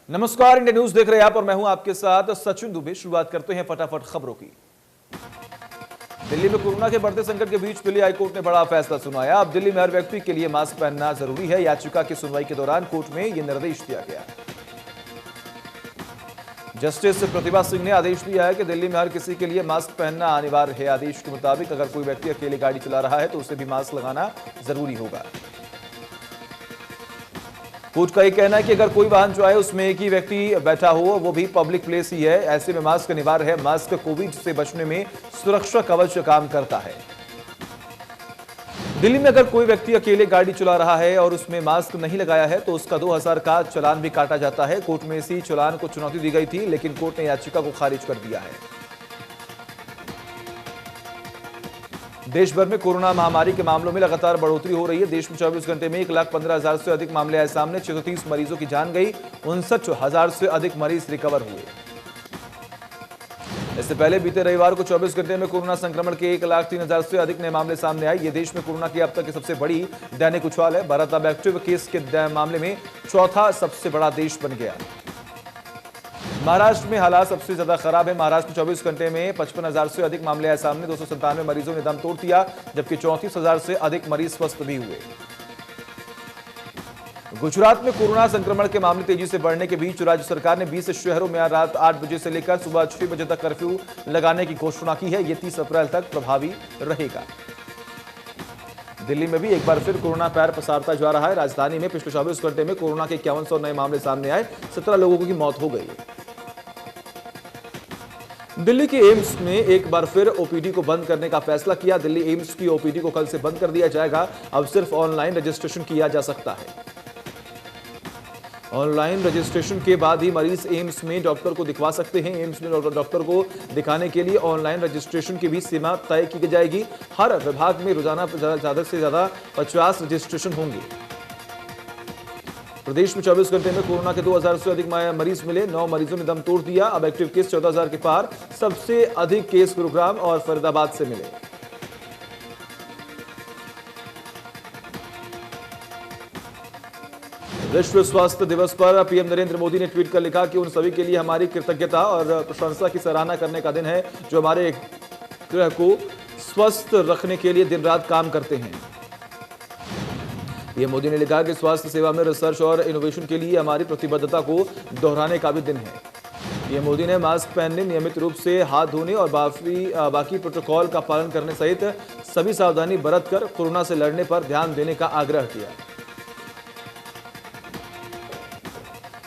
नमस्कार, India news देख रहे हैं आप और मैं हूं आपके साथ सचिन दुबे। शुरुआत करते हैं फटाफट खबरों की। दिल्ली में कोरोना के बढ़ते संकट के बीच दिल्ली हाईकोर्ट ने बड़ा फैसला सुनाया। अब दिल्ली में हर व्यक्ति के लिए मास्क पहनना जरूरी है। याचिका की सुनवाई के दौरान कोर्ट में यह निर्देश दिया गया। जस्टिस प्रतिभा सिंह ने आदेश दिया है कि दिल्ली में हर किसी के लिए मास्क पहनना अनिवार्य है। आदेश के मुताबिक अगर कोई व्यक्ति अकेले गाड़ी चला रहा है तो उसे भी मास्क लगाना जरूरी होगा। कोर्ट का यह कहना है कि अगर कोई वाहन जो है उसमें एक ही व्यक्ति बैठा हो, वो भी पब्लिक प्लेस ही है, ऐसे में मास्क अनिवार्य है। मास्क कोविड से बचने में सुरक्षा कवच काम करता है। दिल्ली में अगर कोई व्यक्ति अकेले गाड़ी चला रहा है और उसमें मास्क नहीं लगाया है तो उसका 2000 का चालान भी काटा जाता है। कोर्ट में इसी चालान को चुनौती दी गई थी, लेकिन कोर्ट ने याचिका को खारिज कर दिया है। देश भर में कोरोना महामारी के मामलों में लगातार बढ़ोतरी हो रही है। देश में 24 घंटे में 1,15,000 से अधिक मामले आए सामने। 630 मरीजों की जान गई, 59,000 से अधिक मरीज रिकवर हुए। इससे पहले बीते रविवार को 24 घंटे में कोरोना संक्रमण के 1,03,000 से अधिक नए मामले सामने आए। ये देश में कोरोना की अब तक की सबसे बड़ी दैनिक उछाल है। भारत अब एक्टिव केस के मामले में चौथा सबसे बड़ा देश बन गया। महाराष्ट्र में हालात सबसे ज्यादा खराब है। महाराष्ट्र में 24 घंटे में 55,000 से अधिक मामले आए सामने। 297 मरीजों ने दम तोड़ दिया, जबकि 34,000 से अधिक मरीज स्वस्थ भी हुए। गुजरात में कोरोना संक्रमण के मामले तेजी से बढ़ने के बीच राज्य सरकार ने 20 शहरों में रात 8 बजे से लेकर सुबह 6 बजे तक कर्फ्यू लगाने की घोषणा की है। यह 30 अप्रैल तक प्रभावी रहेगा। दिल्ली में भी एक बार फिर कोरोना पैर पसारता जा रहा है। राजधानी में पिछले 24 घंटे में कोरोना के 5100 नए मामले सामने आए। 17 लोगों की मौत हो गई। दिल्ली के एम्स में एक बार फिर ओपीडी को बंद करने का फैसला किया। दिल्ली एम्स की ओपीडी को कल से बंद कर दिया जाएगा। अब सिर्फ ऑनलाइन रजिस्ट्रेशन किया जा सकता है। ऑनलाइन रजिस्ट्रेशन के बाद ही मरीज एम्स में डॉक्टर को दिखवा सकते हैं। एम्स में डॉक्टर को दिखाने के लिए ऑनलाइन रजिस्ट्रेशन की भी सीमा तय की जाएगी। हर विभाग में रोजाना ज्यादा से ज्यादा 50 रजिस्ट्रेशन होंगे। प्रदेश में 24 घंटे में कोरोना के 2000 से अधिक मरीज मिले। 9 मरीजों ने दम तोड़ दिया। अब एक्टिव केस 14,000 के पार। सबसे अधिक केस गुरुग्राम और फरीदाबाद से मिले। विश्व स्वास्थ्य दिवस पर पीएम नरेंद्र मोदी ने ट्वीट कर लिखा कि उन सभी के लिए हमारी कृतज्ञता और प्रशंसा की सराहना करने का दिन है जो हमारे ग्रह को स्वस्थ रखने के लिए दिन रात काम करते हैं। पीएम मोदी ने लिखा कि स्वास्थ्य सेवा में रिसर्च और इनोवेशन के लिए हमारी प्रतिबद्धता को दोहराने का भी दिन है। पीएम मोदी ने मास्क पहनने, नियमित रूप से हाथ धोने और बाकी प्रोटोकॉल का पालन करने सहित सभी सावधानी बरतकर कोरोना से लड़ने पर ध्यान देने का आग्रह किया।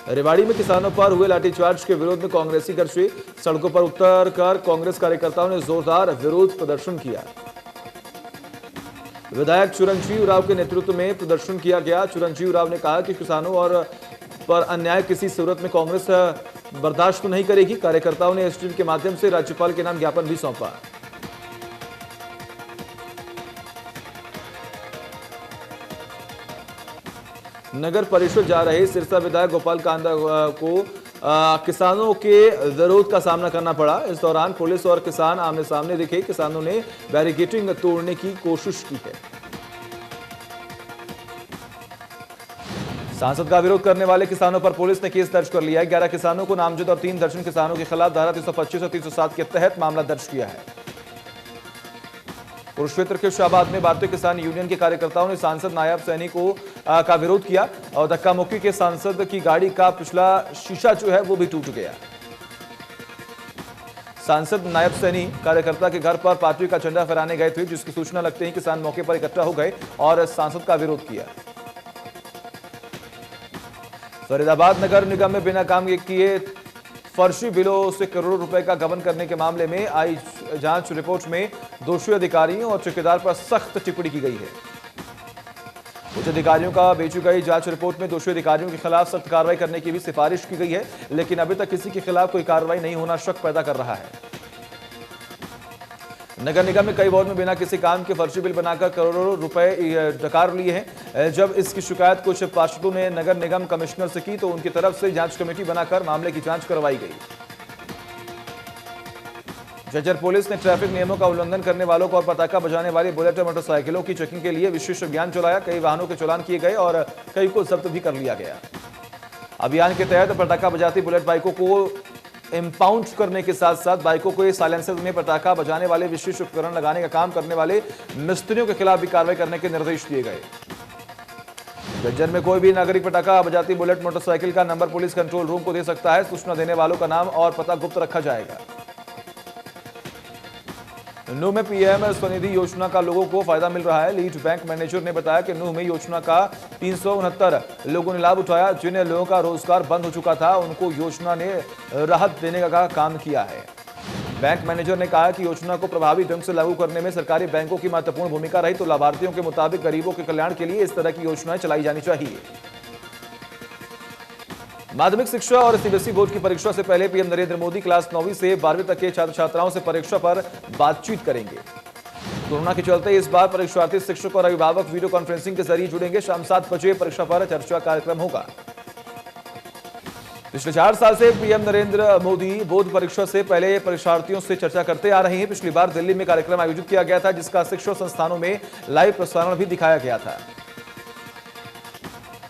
रेवाड़ी में किसानों पर हुए लाठीचार्ज के विरोध में कांग्रेसी गर्जे। सड़कों पर उतरकर कांग्रेस कार्यकर्ताओं ने जोरदार विरोध प्रदर्शन किया। विधायक चिरंजीव राव के नेतृत्व में प्रदर्शन किया गया। चिरंजीव राव ने कहा कि किसानों और पर अन्याय किसी सूरत में कांग्रेस बर्दाश्त नहीं करेगी। कार्यकर्ताओं ने एसडीएम के माध्यम से राज्यपाल के नाम ज्ञापन भी सौंपा। नगर परिषद जा रहे सिरसा विधायक गोपाल कांदा को किसानों के विरोध का सामना करना पड़ा। इस दौरान पुलिस और किसान आमने सामने दिखे। किसानों ने बैरिकेडिंग तोड़ने की कोशिश की है। सांसद का विरोध करने वाले किसानों पर पुलिस ने केस दर्ज कर लिया है। 11 किसानों को नामजद और 3 दर्जन किसानों के खिलाफ धारा 325 और 307 के तहत मामला दर्ज किया है। कुरुक्षेत्र के शाहबाद में भारतीय किसान यूनियन के कार्यकर्ताओं ने सांसद नायब सैनी का विरोध किया और धक्का मुक्की के सांसद की गाड़ी का पिछला शीशा जो है वो भी टूट गया। सांसद नायब सैनी कार्यकर्ता के घर पर पार्टी का झंडा फहराने गए थे, जिसकी सूचना लगते ही किसान मौके पर इकट्ठा हो गए और सांसद का विरोध किया। फरीदाबाद नगर निगम में बिना काम किए फर्जी बिलों से करोड़ों रुपए का गबन करने के मामले में आई जांच रिपोर्ट में दोषी अधिकारियों और ठेकेदार पर सख्त टिप्पणी की गई है। उच्च अधिकारियों का भेजी गई जांच रिपोर्ट में दोषी अधिकारियों के खिलाफ सख्त कार्रवाई करने की भी सिफारिश की गई है, लेकिन अभी तक किसी के खिलाफ कोई कार्रवाई नहीं होना शक पैदा कर रहा है। नगर निगम में कई वार्ड में बिना किसी काम के फर्जी बिल बनाकर करोड़ों रुपए डकार लिए हैं। जब इसकी शिकायत कुछ पार्षदों ने नगर निगम कमिश्नर से की तो उनकी तरफ से जांच कमेटी बनाकर मामले की जांच करवाई गई। झज्जर पुलिस ने ट्रैफिक नियमों का उल्लंघन करने वालों को और पटाखा बजाने वाली बुलेट और मोटरसाइकिलों की चेकिंग के लिए विशेष अभियान चलाया। कई वाहनों के चालान किए गए और कई को जब्त भी कर लिया गया। अभियान के तहत पटाखा बजाती बुलेट बाइकों को इंपाउंड करने के साथ साथ बाइकों को साइलेंसर में पटाखा बजाने वाले विशेष उपकरण लगाने का काम करने वाले मिस्त्रियों के खिलाफ भी कार्रवाई करने के निर्देश दिए गए। जज्जर में कोई भी नागरिक पटाखा बजाती बुलेट मोटरसाइकिल का नंबर पुलिस कंट्रोल रूम को दे सकता है। सूचना देने वालों का नाम और पता गुप्त रखा जाएगा। नूह में पीएम स्वनिधि योजना का लोगों को फायदा मिल रहा है। लीड बैंक मैनेजर ने बताया कि नूह में योजना का 369 लोगों ने लाभ उठाया। जिन लोगों का रोजगार बंद हो चुका था उनको योजना ने राहत देने का काम किया है। बैंक मैनेजर ने कहा कि योजना को प्रभावी ढंग से लागू करने में सरकारी बैंकों की महत्वपूर्ण भूमिका रही, तो लाभार्थियों के मुताबिक गरीबों के कल्याण के लिए इस तरह की योजनाएं चलाई जानी चाहिए। माध्यमिक शिक्षा और सीबीएसई बोर्ड की परीक्षा से पहले पीएम नरेंद्र मोदी क्लास 9वीं से 12वीं तक के छात्र छात्राओं से परीक्षा पर बातचीत करेंगे। कोरोना के चलते इस बार परीक्षार्थी, शिक्षक और अभिभावक वीडियो कॉन्फ्रेंसिंग के जरिए जुड़ेंगे। शाम 7 बजे परीक्षा पर चर्चा कार्यक्रम होगा। पिछले 4 साल से पीएम नरेंद्र मोदी बोर्ड परीक्षा से पहले परीक्षार्थियों से चर्चा करते आ रहे हैं। पिछली बार दिल्ली में कार्यक्रम आयोजित किया गया था, जिसका शिक्षण संस्थानों में लाइव प्रसारण भी दिखाया गया था।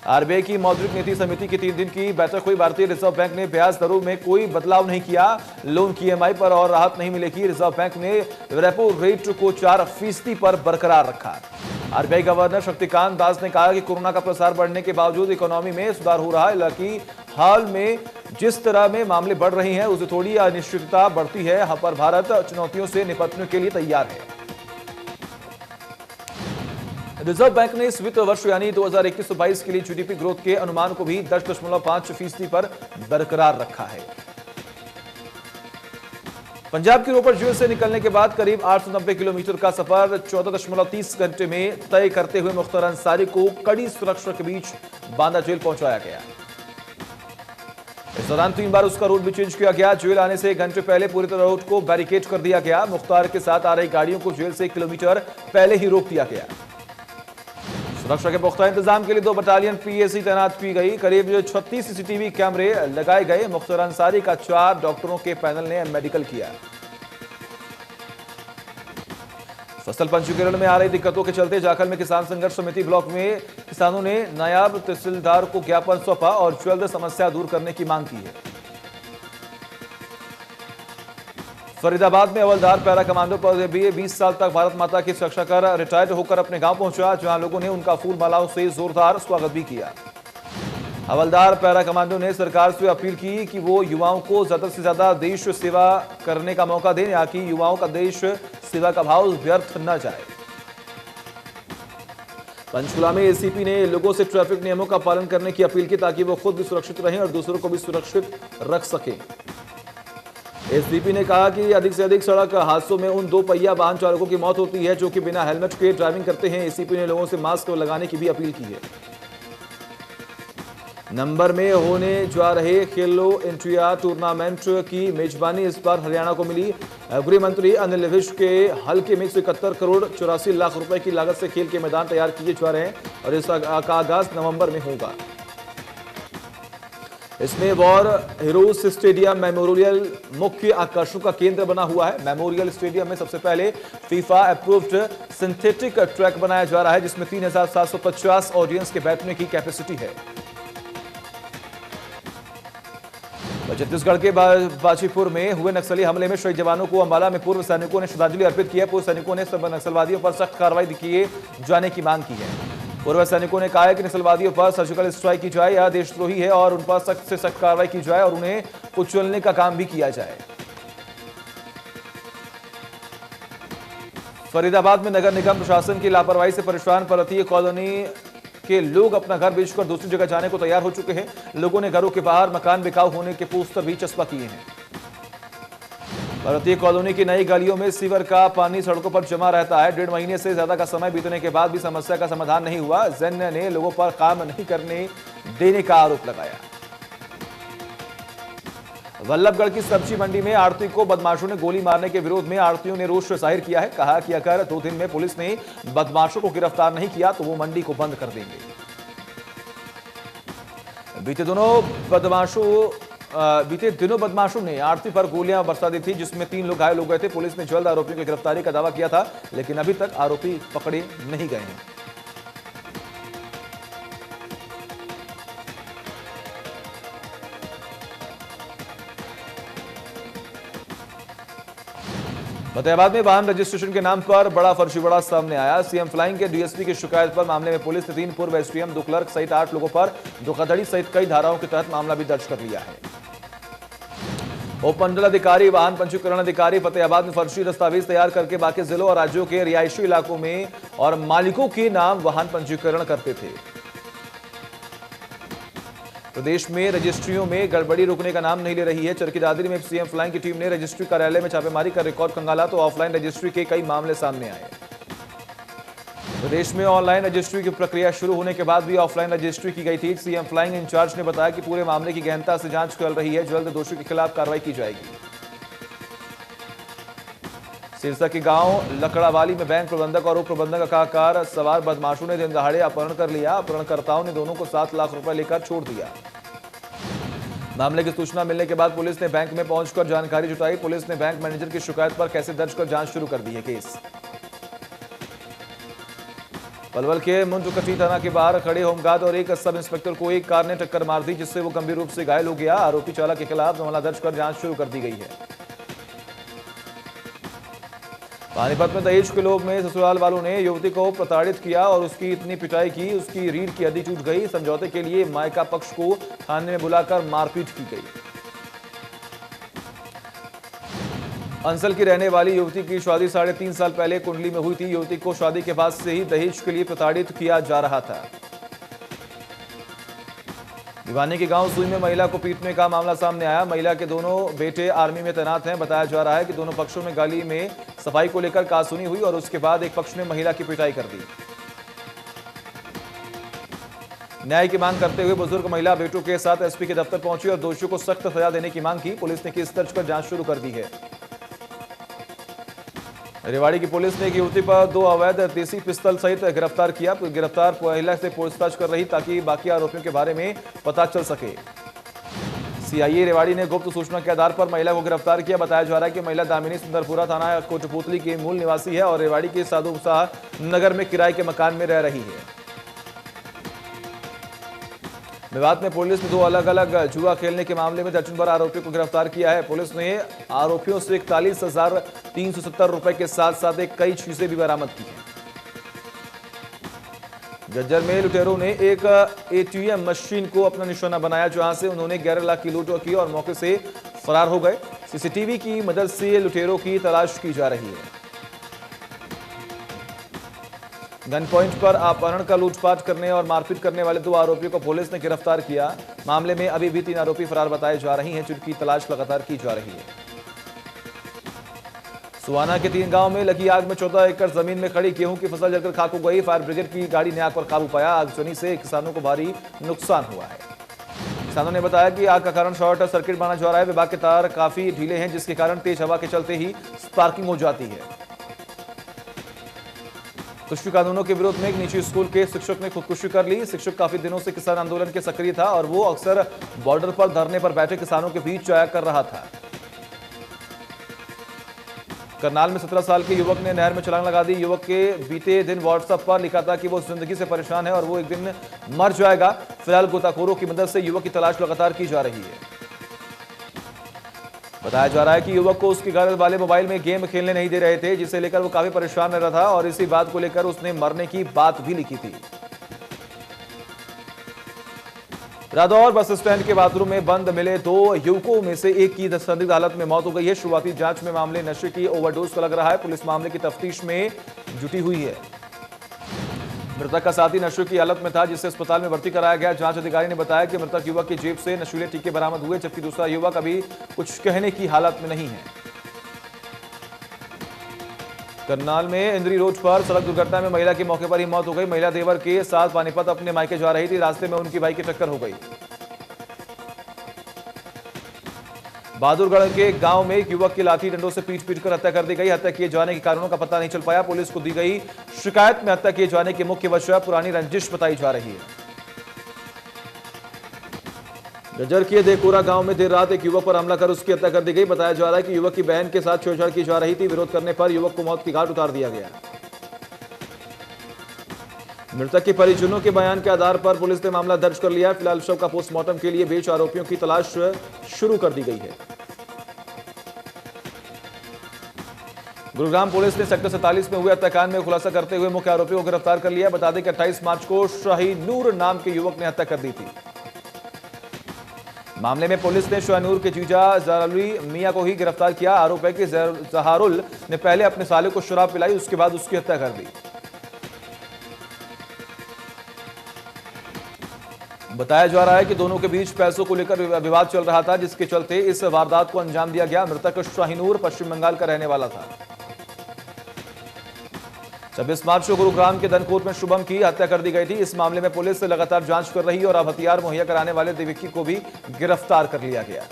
आरबीआई की मौद्रिक नीति समिति की 3 दिन की बैठक हुई। भारतीय रिजर्व बैंक ने ब्याज दरों में कोई बदलाव नहीं किया। लोन की ईएमआई पर और राहत नहीं मिलेगी। रिजर्व बैंक ने रेपो रेट को 4% पर बरकरार रखा। आरबीआई गवर्नर शक्तिकांत दास ने कहा कि कोरोना का प्रसार बढ़ने के बावजूद इकोनॉमी में सुधार हो रहा है। हालांकि हाल में जिस तरह में मामले बढ़ रहे हैं उससे थोड़ी अनिश्चितता बढ़ती है, पर भारत चुनौतियों से निपटने के लिए तैयार है। रिजर्व बैंक ने इस वित्त वर्ष यानी 2021-22 के लिए जीडीपी ग्रोथ के अनुमान को भी 10.5% पर बरकरार रखा है। पंजाब की रोपड़ जेल से निकलने के बाद करीब 890 किलोमीटर का सफर 14.30 घंटे में तय करते हुए मुख्तार अंसारी को कड़ी सुरक्षा के बीच बांदा जेल पहुंचाया गया। इस दौरान 3 बार उसका रूट भी चेंज किया गया। जेल आने से 1 घंटे पहले पूरी तरह रूट को बैरिकेड कर दिया गया। मुख्तार के साथ आ रही गाड़ियों को जेल से 1 किलोमीटर पहले ही रोक दिया गया। सुरक्षा के पुख्ता इंतजाम के लिए 2 बटालियन पीएसी तैनात की गई। करीब 36 सीसीटीवी कैमरे लगाए गए। मुख्तार अंसारी का 4 डॉक्टरों के पैनल ने मेडिकल किया। फसल पंजीकरण में आ रही दिक्कतों के चलते जाखल में किसान संघर्ष समिति ब्लॉक में किसानों ने नायब तहसीलदार को ज्ञापन सौंपा और जल्द समस्या दूर करने की मांग की है। फरीदाबाद में हवलदार पैरा कमांडो पर भी 20 साल तक भारत माता की सुरक्षा कर रिटायर्ड होकर अपने गांव पहुंचा, जहां लोगों ने उनका फूल मालाओं से जोरदार स्वागत भी किया। हवलदार पैरा कमांडो ने सरकार से अपील की कि वो युवाओं को ज्यादा से ज्यादा देश सेवा करने का मौका दें, या कि युवाओं का देश सेवा का भाव व्यर्थ न जाए। पंचकुला में एसीपी ने लोगों से ट्रैफिक नियमों का पालन करने की अपील की, ताकि वो खुद भी सुरक्षित रहें और दूसरों को भी सुरक्षित रख सकें। एसडीपी ने कहा कि अधिक से अधिक सड़क हादसों में उन 2 पहिया वाहन चालकों की मौत होती है जो कि बिना हेलमेट के ड्राइविंग करते हैं। एसीपी ने लोगों से मास्क लगाने की भी अपील की है। नंबर में होने जा रहे खेलो इंडिया टूर्नामेंट की मेजबानी इस बार हरियाणा को मिली। गृह मंत्री अनिल विज के हल्के में 171 करोड़ 84 लाख रुपए की लागत से खेल के मैदान तैयार किए जा रहे हैं और इसका आगाज नवंबर में होगा। इसमें वॉर हीरोज स्टेडियम मेमोरियल मुख्य आकर्षण का केंद्र बना हुआ है। मेमोरियल स्टेडियम में सबसे पहले फीफा अप्रूव्ड सिंथेटिक ट्रैक बनाया जा रहा है, जिसमें 3750 ऑडियंस के बैठने की कैपेसिटी है। छत्तीसगढ़ के बाजीपुर में हुए नक्सली हमले में शहीद जवानों को अंबाला में पूर्व सैनिकों ने श्रद्धांजलि अर्पित की है। पूर्व सैनिकों ने सब नक्सलवादियों पर सख्त कार्रवाई किए जाने की मांग की है। पूर्व सैनिकों ने कहा है कि नक्सलवादियों पर सर्जिकल स्ट्राइक की जाए, यह देशद्रोही है और उन पर सख्त से सख्त कार्रवाई की जाए और उन्हें कुचलने का काम भी किया जाए। फरीदाबाद में नगर निगम प्रशासन की लापरवाही से परेशान पर्वतीय कॉलोनी के लोग अपना घर बेचकर दूसरी जगह जाने को तैयार हो चुके हैं। लोगों ने घरों के बाहर मकान बिकाऊ होने के पोस्टर भी चस्पा किए हैं। पर्वतीय कॉलोनी की नई गलियों में सीवर का पानी सड़कों पर जमा रहता है। 1.5 महीने से ज्यादा का समय बीतने के बाद भी समस्या का समाधान नहीं हुआ। जैन्य ने लोगों पर काम नहीं करने देने का आरोप लगाया। वल्लभगढ़ की सब्जी मंडी में आड़ती को बदमाशों ने गोली मारने के विरोध में आड़तियों ने रोष जाहिर किया है। कहा कि अगर 2 दिन में पुलिस ने बदमाशों को गिरफ्तार नहीं किया तो वो मंडी को बंद कर देंगे। बीते दिनों बदमाशों ने आड़ती पर गोलियां बरसा दी थी, जिसमें 3 लोग घायल हो गए थे। पुलिस ने जल्द आरोपियों की गिरफ्तारी का दावा किया था, लेकिन अभी तक आरोपी पकड़े नहीं गए हैं। फतेहाबाद में वाहन रजिस्ट्रेशन के नाम पर बड़ा फर्जीवाड़ा सामने आया। सीएम फ्लाइंग के डीएसपी की शिकायत पर मामले में पुलिस ने 3 पूर्व एसडीएम, 2 क्लर्क सहित 8 लोगों पर धोखाधड़ी सहित कई धाराओं के तहत मामला भी दर्ज कर लिया है। उपमंडल अधिकारी, वाहन पंजीकरण अधिकारी फतेहाबाद में फर्जी दस्तावेज तैयार करके बाकी जिलों और राज्यों के रिहायशी इलाकों में और मालिकों के नाम वाहन पंजीकरण करते थे। प्रदेश में रजिस्ट्रियों में गड़बड़ी रुकने का नाम नहीं ले रही है। चरखी दादरी में सीएम फ्लाइंग की टीम ने रजिस्ट्री कार्यालय में छापेमारी कर रिकॉर्ड खंगाला तो ऑफलाइन रजिस्ट्री के कई मामले सामने आए। प्रदेश में ऑनलाइन रजिस्ट्री की प्रक्रिया शुरू होने के बाद भी ऑफलाइन रजिस्ट्री की गई थी। सीएम फ्लाइंग इंचार्ज ने बताया कि पूरे मामले की गहनता से जांच चल रही है, जल्द दोषियों के खिलाफ कार्रवाई की जाएगी। सिरसा के गांव लकड़ावाली में बैंक प्रबंधक और उप प्रबंधक का कार सवार बदमाशों ने दिन दहाड़े अपहरण कर लिया। अपहरणकर्ताओं ने दोनों को 7 लाख रुपए लेकर छोड़ दिया। मामले की सूचना मिलने के बाद पुलिस ने बैंक में पहुंचकर जानकारी जुटाई। पुलिस ने बैंक मैनेजर की शिकायत पर केस दर्ज कर जांच शुरू कर दी है। केस पलवल के मुंडुकटी थाना के बाहर खड़े होमगार्ड और एक सब इंस्पेक्टर को एक कार ने टक्कर मार दी, जिससे वो गंभीर रूप से घायल हो गया। आरोपी चालक के खिलाफ मामला दर्ज कर जांच शुरू कर दी गई है। पानीपत में दहेज के लोभ में ससुराल वालों ने युवती को प्रताड़ित किया और उसकी इतनी पिटाई की, उसकी रीढ़ की हड्डी टूट गई। समझौते के लिए मायका पक्ष को थाने में बुलाकर मारपीट की गई। अंसल की रहने वाली युवती की शादी 3.5 साल पहले कुंडली में हुई थी। युवती को शादी के बाद से ही दहेज के लिए प्रताड़ित किया जा रहा था। भिवानी के गांव सुई में महिला को पीटने का मामला सामने आया। महिला के दोनों बेटे आर्मी में तैनात हैं। बताया जा रहा है कि दोनों पक्षों में गली में सफाई को लेकर कहासुनी हुई और उसके बाद एक पक्ष ने महिला की पिटाई कर दी। न्याय की मांग करते हुए बुजुर्ग महिला बेटों के साथ एसपी के दफ्तर पहुंची और दोषियों को सख्त सजा देने की मांग की। पुलिस ने केस दर्ज कर जांच शुरू कर दी है। रेवाड़ी की पुलिस ने एक युवती पर 2 अवैध देसी पिस्तौल सहित गिरफ्तार किया। गिरफ्तार महिला से पूछताछ कर रही ताकि बाकी आरोपियों के बारे में पता चल सके। सीआईए रेवाड़ी ने गुप्त सूचना के आधार पर महिला को गिरफ्तार किया। बताया जा रहा है कि महिला दामिनी सुंदरपुरा थाना कोटपुतली की मूल निवासी है और रेवाड़ी के साधु शाह नगर में किराए के मकान में रह रही है। मेवात में पुलिस ने 2 अलग अलग जुआ खेलने के मामले में दर्जन भर आरोपियों को गिरफ्तार किया है। पुलिस ने आरोपियों से 41,370 रुपए के साथ साथ कई चीजें भी बरामद की हैं। जज्जर में लुटेरों ने एक एटीएम मशीन को अपना निशाना बनाया, जहां से उन्होंने 11 लाख की लूट की और मौके से फरार हो गए। सीसीटीवी की मदद से लुटेरों की तलाश की जा रही है। गन पॉइंट पर अपहरण का लूटपाट करने और मारपीट करने वाले 2 आरोपियों को पुलिस ने गिरफ्तार किया। मामले में अभी भी 3 आरोपी फरार बताए जा रहे हैं, जिनकी तलाश लगातार की जा रही है। सुहाना के 3 गांव में लगी आग में 14 एकड़ जमीन में खड़ी गेहूं की फसल जलकर खाक हो गई। फायर ब्रिगेड की गाड़ी ने आग पर काबू पाया। आगजनी से किसानों को भारी नुकसान हुआ है। किसानों ने बताया कि आग का कारण शॉर्ट सर्किट माना जा रहा है। विभाग के तार काफी ढीले हैं, जिसके कारण तेज हवा के चलते ही स्पार्किंग हो जाती है। कृषि कानूनों के विरोध में एक निजी स्कूल के शिक्षक ने खुदकुशी कर ली। शिक्षक काफी दिनों से किसान आंदोलन के सक्रिय था और वो अक्सर बॉर्डर पर धरने पर बैठे किसानों के बीच जाया कर रहा था। करनाल में 17 साल के युवक ने नहर में छलांग लगा दी। युवक के बीते दिन व्हाट्सएप पर लिखा था कि वो जिंदगी से परेशान है और वो एक दिन मर जाएगा। फिलहाल गोताखोरों की मदद से युवक की तलाश लगातार की जा रही है। बताया जा रहा है कि युवक को उसके घर वाले मोबाइल में गेम खेलने नहीं दे रहे थे, जिसे लेकर वो काफी परेशान रह रहा था और इसी बात को लेकर उसने मरने की बात भी लिखी थी। रादौर बस स्टैंड के बाथरूम में बंद मिले 2 युवकों में से एक की संदिग्ध हालत में मौत हो गई है। शुरुआती जांच में मामले नशे की ओवरडोज का लग रहा है। पुलिस मामले की तफ्तीश में जुटी हुई है। मृतक का साथी नशे की हालत में था, जिसे अस्पताल में भर्ती कराया गया। जांच अधिकारी ने बताया कि मृतक युवक की जेब से नशीले टीके बरामद हुए, जबकि दूसरा युवक अभी कुछ कहने की हालत में नहीं है। करनाल में इंद्री रोड पर सड़क दुर्घटना में महिला की मौके पर ही मौत हो गई। महिला देवर के साथ पानीपत अपने मायके जा रही थी। रास्ते में उनकी बाइक की टक्कर हो गई। बहादुरगढ़ के गांव में एक युवक की लाठी डंडों से पीट कर हत्या कर दी गई। हत्या किए जाने के कारणों का पता नहीं चल पाया। पुलिस को दी गई शिकायत में हत्या किए जाने की मुख्य वजह पुरानी रंजिश बताई जा रही है। जज्जर के देकोरा गांव में देर रात एक युवक पर हमला कर उसकी हत्या कर दी गई। बताया जा रहा है कि युवक की बहन के साथ छेड़छाड़ की जा रही थी। विरोध करने पर युवक को मौत की घाट उतार दिया गया। मृतक के परिजनों के बयान के आधार पर पुलिस ने मामला दर्ज कर लिया। फिलहाल शव का पोस्टमार्टम के लिए भेज आरोपियों की तलाश शुरू कर दी गई है। गुरुग्राम पुलिस ने सेक्टर 47 में हुए हत्याकांड में खुलासा करते हुए मुख्य आरोपी को गिरफ्तार कर लिया। बता दें कि 28 मार्च को शाहीनूर नाम के युवक ने हत्या कर दी थी। मामले में पुलिस ने शाहीनूर के जीजा जहरुल मियां को ही गिरफ्तार किया। आरोप है कि जहरुल ने पहले अपने साले को शराब पिलाई, उसके बाद उसकी हत्या कर दी। बताया जा रहा है कि दोनों के बीच पैसों को लेकर विवाद चल रहा था, जिसके चलते इस वारदात को अंजाम दिया गया। मृतक शाहीनूर पश्चिम बंगाल का रहने वाला था। 26 मार्च को गुरुग्राम के धनकोट में शुभम की हत्या कर दी गई थी। इस मामले में पुलिस लगातार जांच कर रही है और अब हथियार मुहैया कराने वाले दिव्यकी को भी गिरफ्तार कर लिया गया।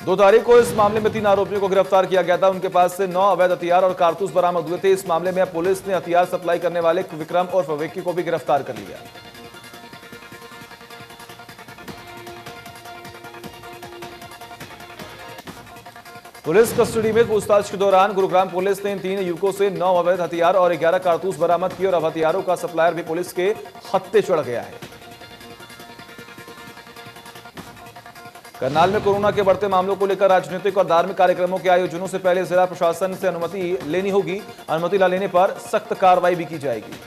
2 तारीख को इस मामले में 3 आरोपियों को गिरफ्तार किया गया था। उनके पास से 9 अवैध हथियार और कारतूस बरामद हुए थे। इस मामले में पुलिस ने हथियार सप्लाई करने वाले विक्रम और विक्की को भी गिरफ्तार कर लिया। पुलिस कस्टडी में पूछताछ के दौरान गुरुग्राम पुलिस ने इन 3 युवकों से 9 अवैध हथियार और 11 कारतूस बरामद किए और अब हथियारों का सप्लायर भी पुलिस के हत्थे चढ़ गया है। करनाल में कोरोना के बढ़ते मामलों को लेकर राजनीतिक और धार्मिक कार्यक्रमों के आयोजनों से पहले जिला प्रशासन से अनुमति लेनी होगी। अनुमति न लेने पर सख्त कार्रवाई भी की जाएगी।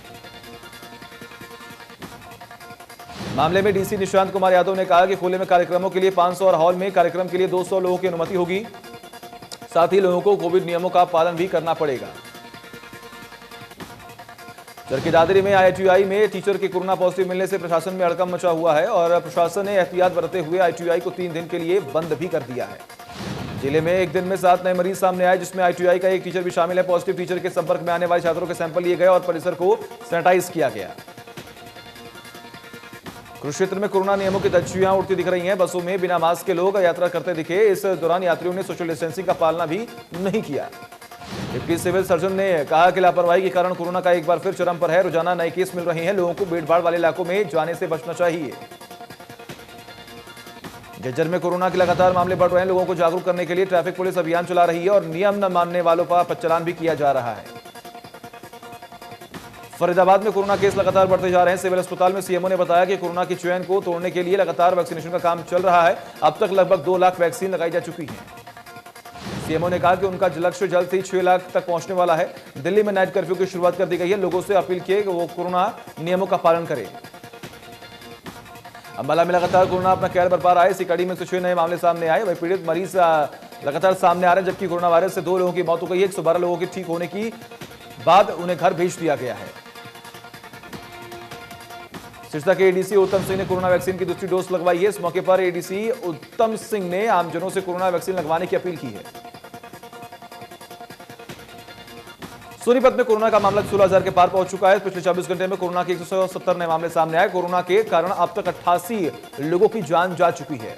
मामले में डीसी निशांत कुमार यादव ने कहा कि खुले में कार्यक्रमों के लिए 500 और हॉल में कार्यक्रम के लिए 200 लोगों की अनुमति होगी। साथ ही लोगों को कोविड नियमों का पालन भी करना पड़ेगा। चरखी दादरी में आईटीआई में टीचर के कोरोना पॉजिटिव मिलने से प्रशासन में हड़कंप मचा हुआ है और प्रशासन ने एहतियात बरतते हुए आईटीआई को 3 दिन के लिए बंद भी कर दिया है। जिले में एक दिन में 7 नए मरीज सामने आए, जिसमें आईटीआई का एक टीचर भी शामिल है। पॉजिटिव टीचर के संपर्क में आने वाले छात्रों के सैंपल लिए गए और परिसर को सैनिटाइज किया गया। कुरुक्षेत्र में कोरोना नियमों की धज्जियां उड़ती दिख रही हैं। बसों में बिना मास्क के लोग यात्रा करते दिखे। इस दौरान यात्रियों ने सोशल डिस्टेंसिंग का पालना भी नहीं किया। डिप्टी सिविल सर्जन ने कहा कि लापरवाही के कारण कोरोना का एक बार फिर चरम पर है। रोजाना नए केस मिल रहे हैं। लोगों को भीड़ भाड़ वाले इलाकों में जाने से बचना चाहिए। झज्जर में कोरोना के लगातार मामले बढ़ रहे हैं। लोगों को जागरूक करने के लिए ट्रैफिक पुलिस अभियान चला रही है और नियम न मानने वालों पर चालान भी किया जा रहा है। फरीदाबाद में कोरोना केस लगातार बढ़ते जा रहे हैं। सिविल अस्पताल में सीएमओ ने बताया कि कोरोना की चेन को तोड़ने के लिए लगातार वैक्सीनेशन का काम चल रहा है। अब तक लगभग 2 लाख वैक्सीन लगाई जा चुकी है। सीएमओ ने कहा कि उनका लक्ष्य जल्द ही 6 लाख तक पहुंचने वाला है। दिल्ली में नाइट कर्फ्यू की शुरुआत कर दी गई है। लोगों से अपील की कि वो कोरोना नियमों का पालन करें। अंबाला में लगातार कोरोना अपना कहर बरपा रहा है। इसी कड़ी में 6 नए मामले सामने आए। वही पीड़ित मरीज लगातार सामने आ रहे हैं, जबकि कोरोना वायरस से 2 लोगों की मौत हो गई है। 112 लोगों के ठीक होने की बाद उन्हें घर भेज दिया गया है। सिरसा के एडीसी उत्तम सिंह ने कोरोना वैक्सीन की दूसरी डोज लगवाई है। इस मौके पर एडीसी उत्तम सिंह ने आमजनों से कोरोना वैक्सीन लगवाने की अपील की है। सोनीपत में कोरोना का मामला 16,000 के पार पहुंच चुका है। पिछले 24 घंटे में कोरोना के 170 नए मामले सामने आए। कोरोना के कारण अब तक 88 लोगों की जान जा चुकी है।